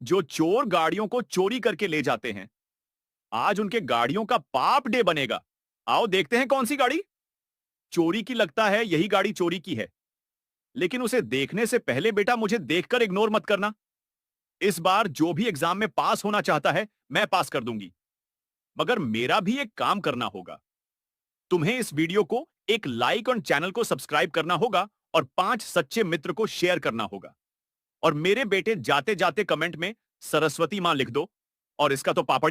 जो चोर गाड़ियों को चोरी करके ले जाते हैं, आज उनके गाड़ियों का पाप डे बनेगा। आओ देखते हैं कौन सी गाड़ी चोरी की लगता है। यही गाड़ी चोरी की है, लेकिन उसे देखने से पहले बेटा मुझे देखकर इग्नोर मत करना। इस बार जो भी एग्जाम में पास होना चाहता है, मैं पास कर दूंगी, मगर मेरा भी एक काम करना होगा। तुम्हें इस वीडियो को एक लाइक और चैनल को सब्सक्राइब करना होगा और 5 सच्चे मित्र को शेयर करना होगा। और मेरे बेटे जाते जाते कमेंट में सरस्वती मां लिख दो और इसका तो पापड़